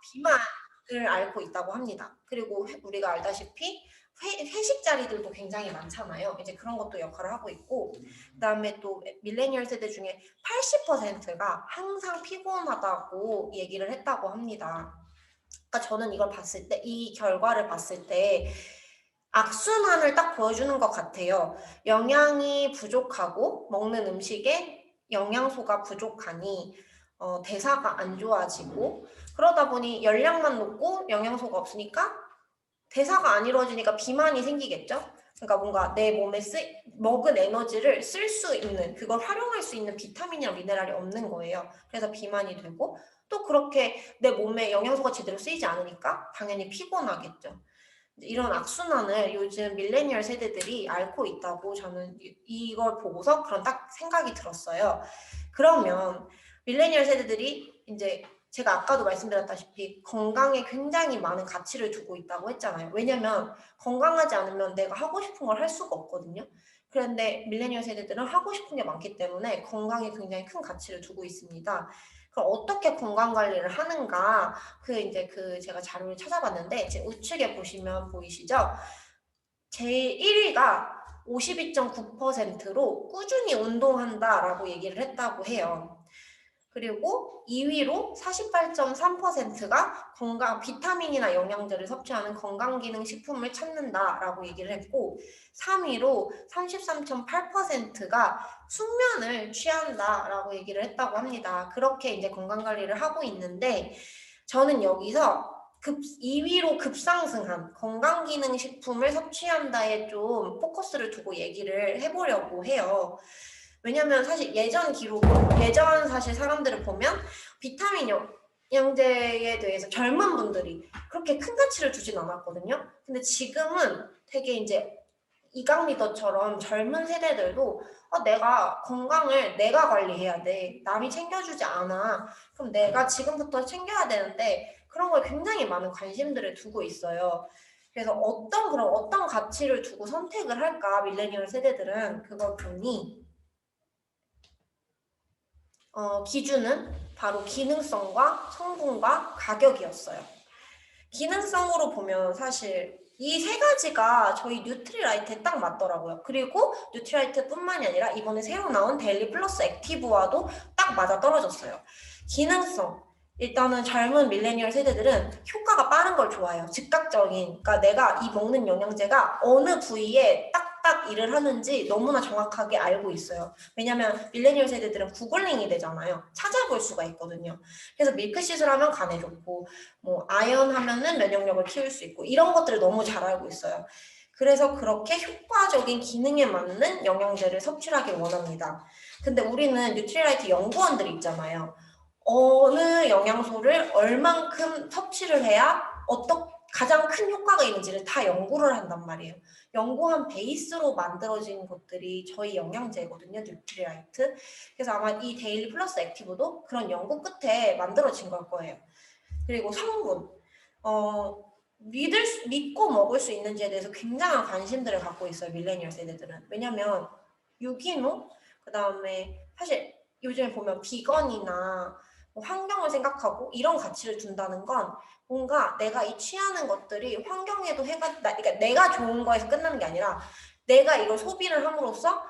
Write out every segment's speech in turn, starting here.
비만을 앓고 있다고 합니다. 그리고 우리가 알다시피 회식 자리들도 굉장히 많잖아요. 이제 그런 것도 역할을 하고 있고, 그다음에 또 밀레니얼 세대 중에 80%가 항상 피곤하다고 얘기를 했다고 합니다. 그러니까 저는 이걸 봤을 때, 이 결과를 봤을 때 악순환을 딱 보여주는 것 같아요. 영양이 부족하고 먹는 음식에 영양소가 부족하니 대사가 안 좋아지고, 그러다 보니 열량만 높고 영양소가 없으니까 대사가 안 이루어지니까 비만이 생기겠죠. 그러니까 뭔가 내 몸에 먹은 에너지를 쓸 수 있는, 그걸 활용할 수 있는 비타민이나 미네랄이 없는 거예요. 그래서 비만이 되고, 또 그렇게 내 몸에 영양소가 제대로 쓰이지 않으니까 당연히 피곤하겠죠. 이런 악순환을 요즘 밀레니얼 세대들이 앓고 있다고 저는 이걸 보고서 그런 딱 생각이 들었어요. 그러면 밀레니얼 세대들이 이제 제가 아까도 말씀드렸다시피 건강에 굉장히 많은 가치를 두고 있다고 했잖아요. 왜냐면 건강하지 않으면 내가 하고 싶은 걸 할 수가 없거든요. 그런데 밀레니얼 세대들은 하고 싶은 게 많기 때문에 건강에 굉장히 큰 가치를 두고 있습니다. 그럼 어떻게 건강 관리를 하는가? 제가 자료를 찾아봤는데 제 우측에 보시면 보이시죠? 제1위가 52.9%로 꾸준히 운동한다라고 얘기를 했다고 해요. 그리고 2위로 48.3%가 비타민이나 영양제를 섭취하는 건강기능 식품을 찾는다라고 얘기를 했고, 3위로 33.8%가 숙면을 취한다라고 얘기를 했다고 합니다. 그렇게 이제 건강관리를 하고 있는데, 저는 여기서 2위로 급상승한 건강기능식품을 섭취한다에 좀 포커스를 두고 얘기를 해보려고 해요. 왜냐면 사실 예전 사실 사람들을 보면 비타민 영양제에 대해서 젊은 분들이 그렇게 큰 가치를 두진 않았거든요. 근데 지금은 되게 이제 이강 리더처럼 젊은 세대들도 내가 건강을 내가 관리해야 돼. 남이 챙겨주지 않아. 그럼 내가 지금부터 챙겨야 되는데 그런 거에 굉장히 많은 관심들을 두고 있어요. 그래서 어떤 가치를 두고 선택을 할까, 밀레니얼 세대들은 그걸 보니 기준은 바로 기능성과 성분과 가격이었어요. 기능성으로 보면 사실 이 세 가지가 저희 뉴트리라이트에 딱 맞더라고요. 그리고 뉴트리라이트뿐만이 아니라 이번에 새로 나온 데일리 플러스 액티브와도 딱 맞아 떨어졌어요. 기능성. 일단은 젊은 밀레니얼 세대들은 효과가 빠른 걸 좋아해요. 즉각적인. 그러니까 내가 이 먹는 영양제가 어느 부위에 딱딱 일을 하는지 너무나 정확하게 알고 있어요. 왜냐면 밀레니얼 세대들은 구글링이 되잖아요. 찾아볼 수가 있거든요. 그래서 밀크시슬 하면 간에 좋고, 뭐 아연 하면은 면역력을 키울 수 있고, 이런 것들을 너무 잘 알고 있어요. 그래서 그렇게 효과적인 기능에 맞는 영양제를 섭취하길 원합니다. 근데 우리는 뉴트리라이트 연구원들이 있잖아요. 어느 영양소를 얼만큼 섭취를 해야 가장 큰 효과가 있는지를 다 연구를 한단 말이에요. 연구한 베이스로 만들어진 것들이 저희 영양제거든요, 뉴트리라이트. 그래서 아마 이 데일리 플러스 액티브도 그런 연구 끝에 만들어진 걸 거예요. 그리고 성분, 믿고 먹을 수 있는지에 대해서 굉장한 관심들을 갖고 있어요, 밀레니얼 세대들은. 왜냐면 유기농, 그다음에 사실 요즘에 보면 비건이나 뭐 환경을 생각하고 이런 가치를 둔다는 건 뭔가 내가 이 취하는 것들이 환경에도 그러니까 내가 좋은 거에서 끝나는 게 아니라 내가 이걸 소비를 함으로써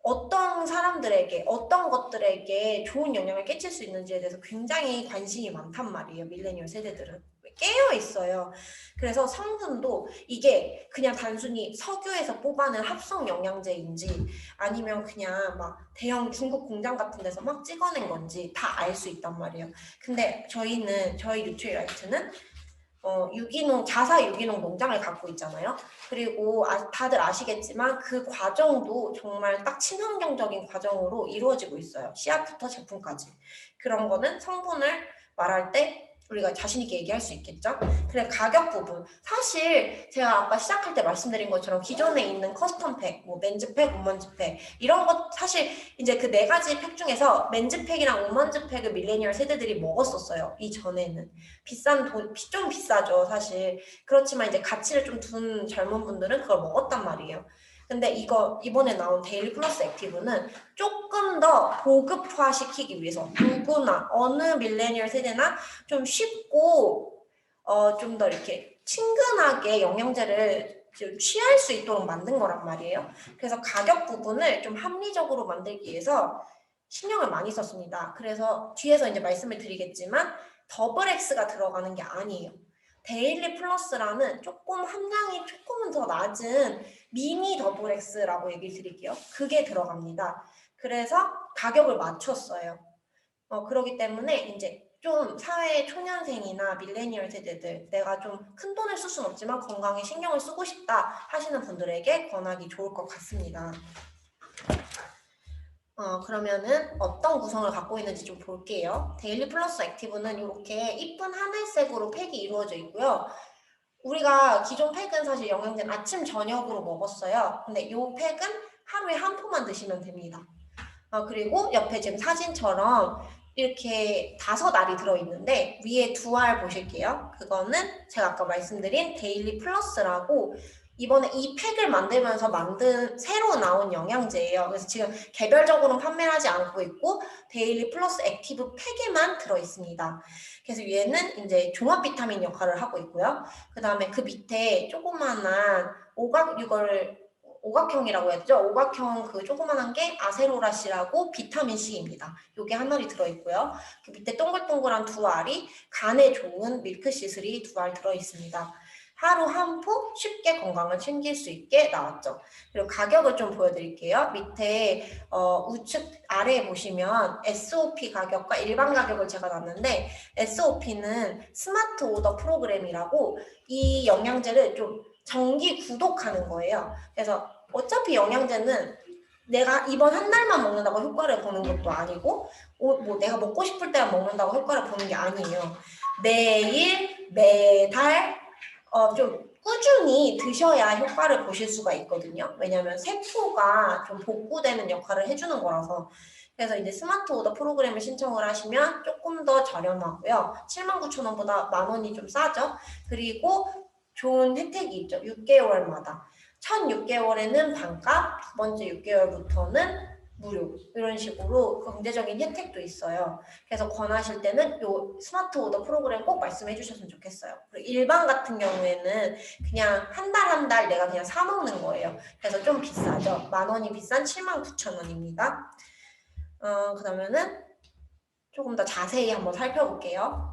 어떤 사람들에게, 어떤 것들에게 좋은 영향을 끼칠 수 있는지에 대해서 굉장히 관심이 많단 말이에요, 밀레니얼 세대들은. 깨어 있어요. 그래서 성분도 이게 그냥 단순히 석유에서 뽑아낸 합성 영양제인지 아니면 그냥 막 대형 중국 공장 같은 데서 막 찍어낸 건지 다 알 수 있단 말이에요. 근데 저희 뉴트리라이트는 자사 유기농 농장을 갖고 있잖아요. 그리고 다들 아시겠지만 그 과정도 정말 딱 친환경적인 과정으로 이루어지고 있어요. 씨앗부터 제품까지. 그런 거는 성분을 말할 때 우리가 자신 있게 얘기할 수 있겠죠. 그래, 가격 부분. 사실 제가 아까 시작할 때 말씀드린 것처럼 기존에 있는 커스텀 팩, 뭐 맨즈 팩, 우먼즈 팩 이런 것 사실 이제 그 네 가지 팩 중에서 맨즈 팩이랑 우먼즈 팩을 밀레니얼 세대들이 먹었었어요. 이전에는. 좀 비싸죠, 사실. 그렇지만 이제 가치를 좀 둔 젊은 분들은 그걸 먹었단 말이에요. 근데 이번에 나온 데일리 플러스 액티브는 조금 더 보급화시키기 위해서 누구나 어느 밀레니얼 세대나 좀 쉽고 좀 더 이렇게 친근하게 영양제를 좀 취할 수 있도록 만든 거란 말이에요. 그래서 가격 부분을 좀 합리적으로 만들기 위해서 신경을 많이 썼습니다. 그래서 뒤에서 이제 말씀을 드리겠지만 더블 X가 들어가는 게 아니에요. 데일리 플러스라는 조금 함량이 조금은 더 낮은 미니 더블 X라고 얘기를 드릴게요. 그게 들어갑니다. 그래서 가격을 맞췄어요. 그러기 때문에 이제 좀 사회 초년생이나 밀레니얼 세대들 내가 좀 큰 돈을 쓸 수는 없지만 건강에 신경을 쓰고 싶다 하시는 분들에게 권하기 좋을 것 같습니다. 그러면은 어떤 구성을 갖고 있는지 좀 볼게요. 데일리 플러스 액티브는 이렇게 이쁜 하늘색으로 팩이 이루어져 있고요. 우리가 기존 팩은 사실 영양제는 아침 저녁으로 먹었어요. 근데 이 팩은 하루에 한 포만 드시면 됩니다. 그리고 옆에 지금 사진처럼 이렇게 5알이 들어있는데 위에 2알 보실게요. 그거는 제가 아까 말씀드린 데일리 플러스라고 이번에 이 팩을 만들면서 만든 새로 나온 영양제예요. 그래서 지금 개별적으로는 판매를 하지 않고 있고 데일리 플러스 액티브 팩에만 들어있습니다. 그래서 얘는 이제 종합 비타민 역할을 하고 있고요. 그 다음에 그 밑에 조그만한 오각형이라고 해야 되죠? 오각형 그 조그만한 게 아세로라씨라고 비타민 C입니다. 요게 한 알이 들어있고요. 그 밑에 동글동글한 2알이 간에 좋은 밀크시슬이 2알 들어있습니다. 하루 한 포 쉽게 건강을 챙길 수 있게 나왔죠. 그리고 가격을 좀 보여드릴게요. 밑에 우측 아래에 보시면 SOP 가격과 일반 가격을 제가 놨는데 SOP는 스마트 오더 프로그램이라고 이 영양제를 좀 정기 구독하는 거예요. 그래서 어차피 영양제는 내가 이번 한 달만 먹는다고 효과를 보는 것도 아니고 뭐 내가 먹고 싶을 때만 먹는다고 효과를 보는 게 아니에요. 매일, 매달 좀 꾸준히 드셔야 효과를 보실 수가 있거든요. 왜냐하면 세포가 좀 복구되는 역할을 해주는 거라서. 그래서 이제 스마트 오더 프로그램을 신청을 하시면 조금 더 저렴하고요. 79,000원보다 10,000원이 좀 싸죠. 그리고 좋은 혜택이 있죠. 6개월마다. 첫 6개월에는 반값, 두 번째 6개월부터는 무료. 이런 식으로 경제적인 혜택도 있어요. 그래서 권하실 때는 요 스마트 오더 프로그램 꼭 말씀해 주셨으면 좋겠어요. 그리고 일반 같은 경우에는 그냥 한 달 내가 그냥 사 먹는 거예요. 그래서 좀 비싸죠. 10,000원이 비싼 79,000원입니다. 그러면은 조금 더 자세히 한번 살펴볼게요.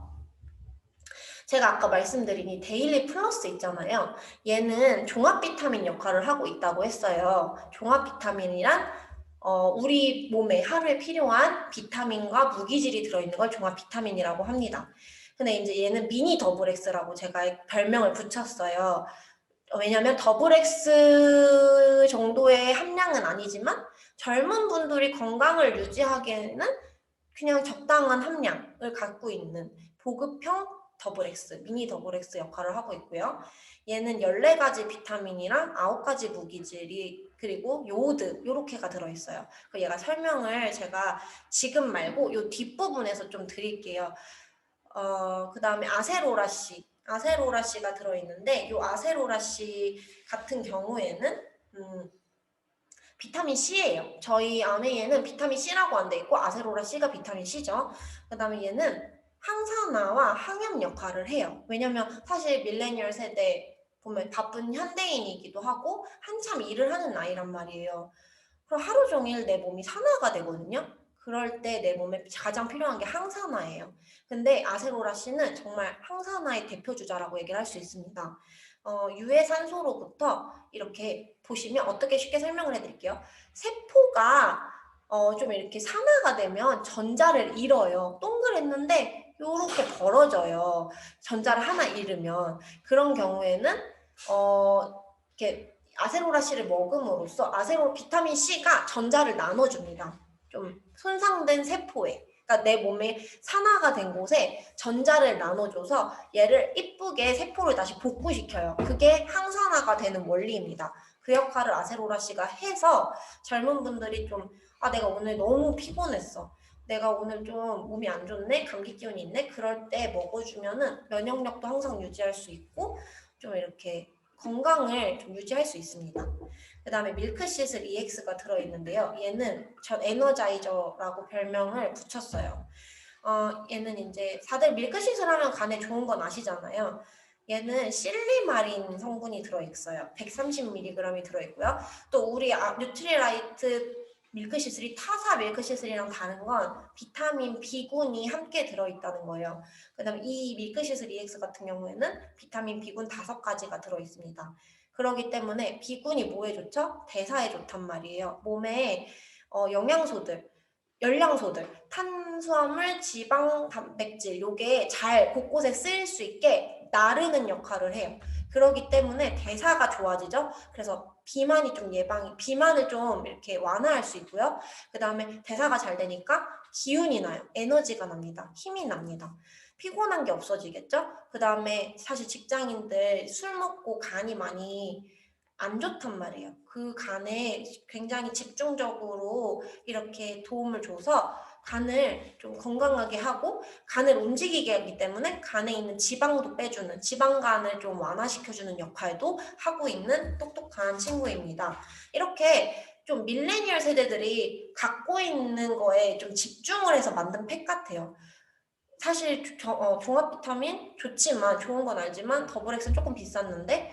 제가 아까 말씀드린 이 데일리 플러스 있잖아요. 얘는 종합 비타민 역할을 하고 있다고 했어요. 종합 비타민이란 우리 몸에 하루에 필요한 비타민과 무기질이 들어있는 걸 종합 비타민이라고 합니다. 근데 이제 얘는 미니 더블 X라고 제가 별명을 붙였어요. 왜냐면 더블 X 정도의 함량은 아니지만 젊은 분들이 건강을 유지하기에는 그냥 적당한 함량을 갖고 있는 보급형 더블 X, 미니 더블 X 역할을 하고 있고요. 얘는 14가지 비타민이랑 9가지 무기질이 그리고 요오드 이렇게가 들어있어요. 얘가 설명을 제가 지금 말고 요 뒷부분에서 좀 드릴게요. 그 다음에 아세로라씨가 들어있는데 요 아세로라씨 같은 경우에는 비타민 C예요. 저희 아메이에는 비타민 C라고 안 돼 있고 아세로라 C가 비타민 C죠. 그 다음에 얘는 항산화와 항염 역할을 해요. 왜냐면 사실 밀레니얼 세대 보면 바쁜 현대인이기도 하고 한참 일을 하는 나이란 말이에요. 그럼 하루 종일 내 몸이 산화가 되거든요. 그럴 때 내 몸에 가장 필요한 게 항산화예요. 근데 아세로라 C는 정말 항산화의 대표 주자라고 얘기를 할 수 있습니다. 유해산소로부터 이렇게 보시면 어떻게 쉽게 설명을 해드릴게요. 세포가 좀 이렇게 산화가 되면 전자를 잃어요. 동그랬는데 이렇게 벌어져요. 전자를 하나 잃으면 그런 경우에는 이렇게 아세로라 C를 먹음으로써 비타민 C가 전자를 나눠줍니다. 좀 손상된 세포에. 그러니까 내 몸에 산화가 된 곳에 전자를 나눠줘서 얘를 이쁘게 세포를 다시 복구시켜요. 그게 항산화가 되는 원리입니다. 그 역할을 아세로라 C가 해서 젊은 분들이 좀 내가 오늘 너무 피곤했어. 내가 오늘 좀 몸이 안 좋네? 감기 기운이 있네? 그럴 때 먹어주면은 면역력도 항상 유지할 수 있고 좀 이렇게 건강을 좀 유지할 수 있습니다. 그 다음에 밀크시슬 EX가 들어있는데요. 얘는 전 에너자이저라고 별명을 붙였어요. 얘는 이제 다들 밀크시슬 하면 간에 좋은 건 아시잖아요. 얘는 실리마린 성분이 들어있어요. 130mg이 들어있고요. 또 우리 뉴트리라이트 밀크시슬이 타사 밀크시슬이랑 다른 건 비타민 B군이 함께 들어있다는 거예요. 그 다음에 이 밀크시슬 EX 같은 경우에는 비타민 B군 5가지가 들어있습니다. 그렇기 때문에 B군이 뭐에 좋죠? 대사에 좋단 말이에요. 몸에 영양소들, 열량소들, 탄수화물, 지방, 단백질 요게 잘 곳곳에 쓰일 수 있게 나르는 역할을 해요. 그렇기 때문에 대사가 좋아지죠. 그래서 비만을 좀 이렇게 완화할 수 있고요. 그 다음에 대사가 잘 되니까 기운이 나요. 에너지가 납니다. 힘이 납니다. 피곤한 게 없어지겠죠. 그 다음에 사실 직장인들 술 먹고 간이 많이 안 좋단 말이에요. 그 간에 굉장히 집중적으로 이렇게 도움을 줘서 간을 좀 건강하게 하고 간을 움직이게 하기 때문에 간에 있는 지방도 빼주는 지방간을 좀 완화시켜주는 역할도 하고 있는 똑똑한 친구입니다. 이렇게 좀 밀레니얼 세대들이 갖고 있는 거에 좀 집중을 해서 만든 팩 같아요. 사실 종합 비타민 좋지만 좋은 건 알지만 더블엑스는 조금 비쌌는데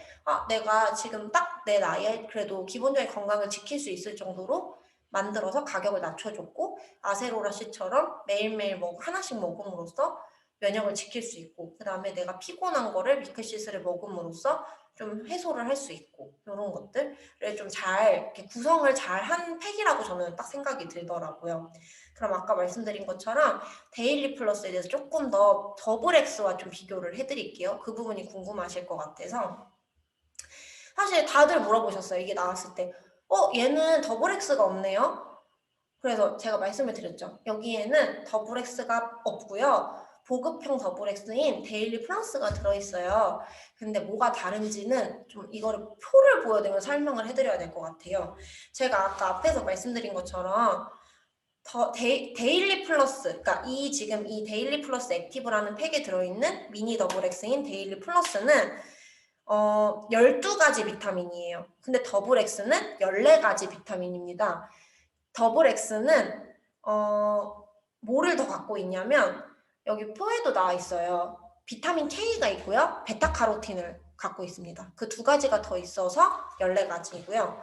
내가 지금 딱 내 나이에 그래도 기본적인 건강을 지킬 수 있을 정도로 만들어서 가격을 낮춰줬고 아세로라씨처럼 매일매일 하나씩 먹음으로써 면역을 지킬 수 있고 그 다음에 내가 피곤한 거를 미크시스를 먹음으로써 좀 해소를 할 수 있고 이런 것들을 좀 잘 이렇게 구성을 잘 한 팩이라고 저는 딱 생각이 들더라고요. 그럼 아까 말씀드린 것처럼 데일리 플러스에 대해서 조금 더 더블엑스와 좀 비교를 해드릴게요. 그 부분이 궁금하실 것 같아서 사실 다들 물어보셨어요. 이게 나왔을 때 얘는 더블엑스가 없네요. 그래서 제가 말씀을 드렸죠. 여기에는 더블엑스가 없고요. 보급형 더블엑스인 데일리 플러스가 들어있어요. 근데 뭐가 다른지는 좀 이거를 표를 보여드리면 설명을 해드려야 될 것 같아요. 제가 아까 앞에서 말씀드린 것처럼 데일리 플러스, 그러니까 지금 이 데일리 플러스 액티브라는 팩에 들어있는 미니 더블엑스인 데일리 플러스는 12가지 비타민이에요. 근데 더블엑스는 14가지 비타민입니다. 더블엑스는 뭐를 더 갖고 있냐면 여기 표에도 나와 있어요. 비타민 K가 있고요. 베타카로틴을 갖고 있습니다. 그 두 가지가 더 있어서 14가지이고요.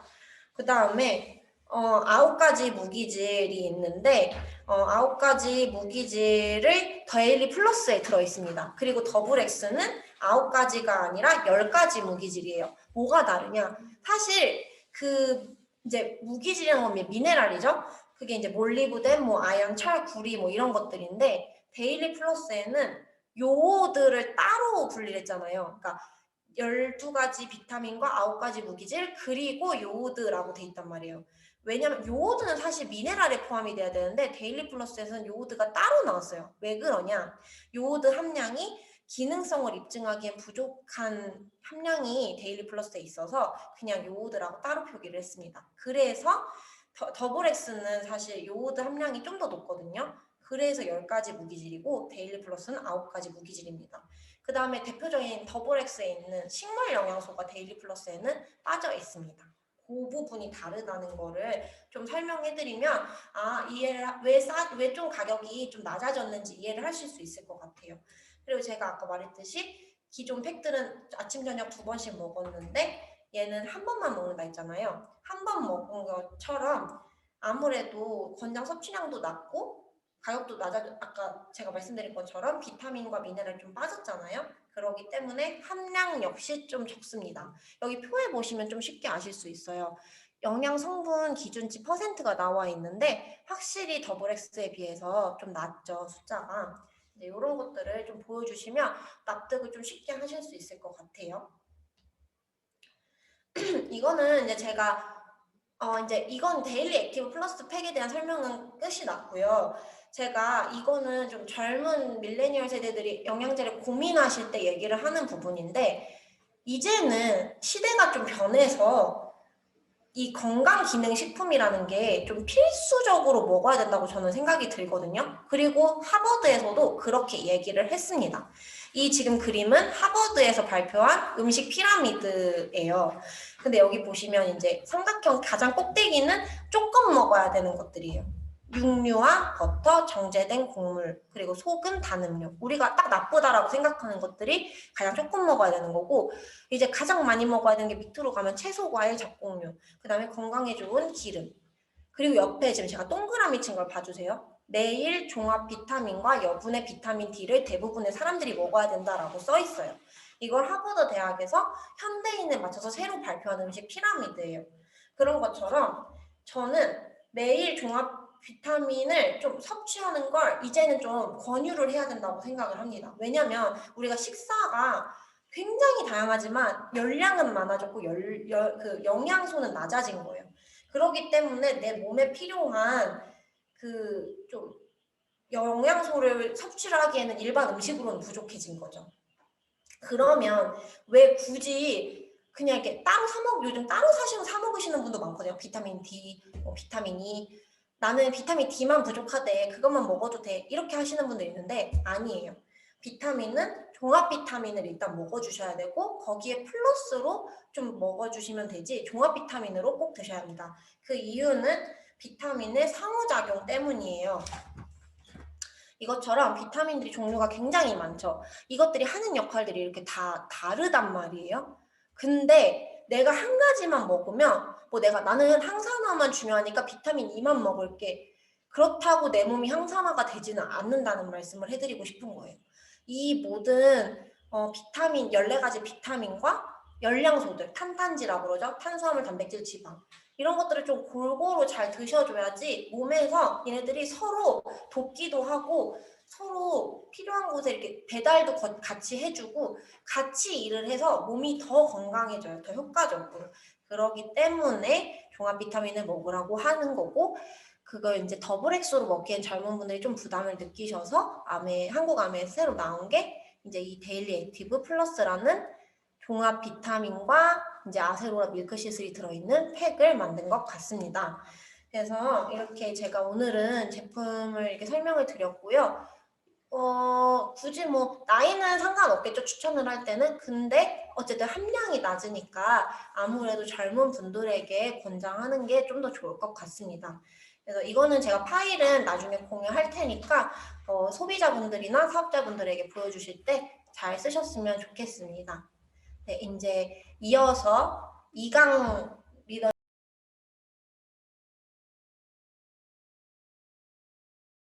그 다음에 9가지 무기질이 있는데 9가지 무기질을 데일리 플러스에 들어있습니다. 그리고 더블엑스는 9가지가 아니라 10가지 무기질이에요. 뭐가 다르냐? 사실 이제 무기질이라는 건 미네랄이죠. 그게 이제 몰리브덴, 아연, 철, 구리 이런 것들인데 데일리 플러스에는 요오드를 따로 분리를 했잖아요. 그러니까 12가지 비타민과 9가지 무기질 그리고 요오드라고 돼 있단 말이에요. 왜냐면 요오드는 사실 미네랄에 포함이 돼야 되는데 데일리 플러스에서는 요오드가 따로 나왔어요. 왜 그러냐? 요오드 함량이 기능성을 입증하기엔 부족한 함량이 데일리 플러스에 있어서 그냥 요오드라고 따로 표기를 했습니다. 그래서 더블엑스는 사실 요오드 함량이 좀 더 높거든요. 그래서 10가지 무기질이고 데일리 플러스는 9가지 무기질입니다. 그 다음에 대표적인 더블엑스에 있는 식물 영양소가 데일리 플러스에는 빠져 있습니다. 그 부분이 다르다는 거를 좀 설명해드리면 왜 좀 가격이 좀 낮아졌는지 이해를 하실 수 있을 것 같아요. 그리고 제가 아까 말했듯이 기존 팩들은 아침 저녁 2번씩 먹었는데 얘는 한 번만 먹는다 했잖아요. 한 번 먹은 것처럼 아무래도 권장 섭취량도 낮고 가격도 아까 제가 말씀드린 것처럼 비타민과 미네랄이 좀 빠졌잖아요. 그렇기 때문에 함량 역시 좀 적습니다. 여기 표에 보시면 좀 쉽게 아실 수 있어요. 영양 성분 기준치 퍼센트가 나와 있는데 확실히 더블엑스에 비해서 좀 낮죠, 숫자가. 이런 것들을 좀 보여주시면 납득을 좀 쉽게 하실 수 있을 것 같아요. 이거는 이제 제가 이건 데일리 액티브 플러스 팩에 대한 설명은 끝이 났고요. 제가 이거는 좀 젊은 밀레니얼 세대들이 영양제를 고민하실 때 얘기를 하는 부분인데 이제는 시대가 좀 변해서 이 건강기능식품이라는 게 좀 필수적으로 먹어야 된다고 저는 생각이 들거든요. 그리고 하버드에서도 그렇게 얘기를 했습니다. 이 지금 그림은 하버드에서 발표한 음식 피라미드예요. 근데 여기 보시면 이제 삼각형 가장 꼭대기는 조금 먹어야 되는 것들이에요. 육류와 버터, 정제된 곡물, 그리고 소금, 단 음료. 우리가 딱 나쁘다라고 생각하는 것들이 가장 조금 먹어야 되는 거고, 이제 가장 많이 먹어야 되는 게 밑으로 가면 채소, 과일, 잡곡류, 그 다음에 건강에 좋은 기름. 그리고 옆에 지금 제가 동그라미 친 걸 봐주세요. 매일 종합 비타민과 여분의 비타민 D를 대부분의 사람들이 먹어야 된다라고 써 있어요. 이걸 하버드 대학에서 현대인에 맞춰서 새로 발표한 음식 피라미드예요. 그런 것처럼 저는 매일 종합 비타민을 좀 섭취하는 걸 이제는 좀 권유를 해야 된다고 생각을 합니다. 왜냐면 우리가 식사가 굉장히 다양하지만 열량은 많아졌고 그 영양소는 낮아진 거예요. 그렇기 때문에 내 몸에 필요한 그 좀 영양소를 섭취를 하기에는 일반 음식으로는 부족해진 거죠. 그러면 왜 굳이 그냥 이렇게 따로 요즘 따로 사 먹으시는 분도 많거든요. 비타민 D, 비타민 E. 나는 비타민 D만 부족하대. 그것만 먹어도 돼. 이렇게 하시는 분도 있는데 아니에요. 비타민은 종합 비타민을 일단 먹어주셔야 되고 거기에 플러스로 좀 먹어주시면 되지 종합 비타민으로 꼭 드셔야 합니다. 그 이유는 비타민의 상호작용 때문이에요. 이것처럼 비타민들이 종류가 굉장히 많죠. 이것들이 하는 역할들이 이렇게 다 다르단 말이에요. 근데 내가 한 가지만 먹으면 나는 항산화만 중요하니까 비타민 E만 먹을게. 그렇다고 내 몸이 항산화가 되지는 않는다는 말씀을 해드리고 싶은 거예요. 이 모든 비타민 14가지 비타민과 열량소들, 탄단지라고 그러죠. 탄수화물, 단백질, 지방. 이런 것들을 좀 골고루 잘 드셔줘야지 몸에서 얘네들이 서로 돕기도 하고 서로 필요한 곳에 이렇게 배달도 같이 해주고 같이 일을 해서 몸이 더 건강해져요. 더 효과적으로. 그러기 때문에 종합 비타민을 먹으라고 하는 거고 그걸 이제 더블 액수로 먹기엔 젊은 분들이 좀 부담을 느끼셔서 한국 아메에서 새로 나온 게 이제 이 데일리 액티브 플러스라는 종합 비타민과 이제 아세로라 밀크시슬이 들어있는 팩을 만든 것 같습니다. 그래서 이렇게 제가 오늘은 제품을 이렇게 설명을 드렸고요. 굳이 나이는 상관없겠죠. 추천을 할 때는. 근데 어쨌든 함량이 낮으니까 아무래도 젊은 분들에게 권장하는 게 좀 더 좋을 것 같습니다. 그래서 이거는 제가 파일은 나중에 공유할 테니까 소비자분들이나 사업자분들에게 보여주실 때 잘 쓰셨으면 좋겠습니다. 네, 이제 이어서 2강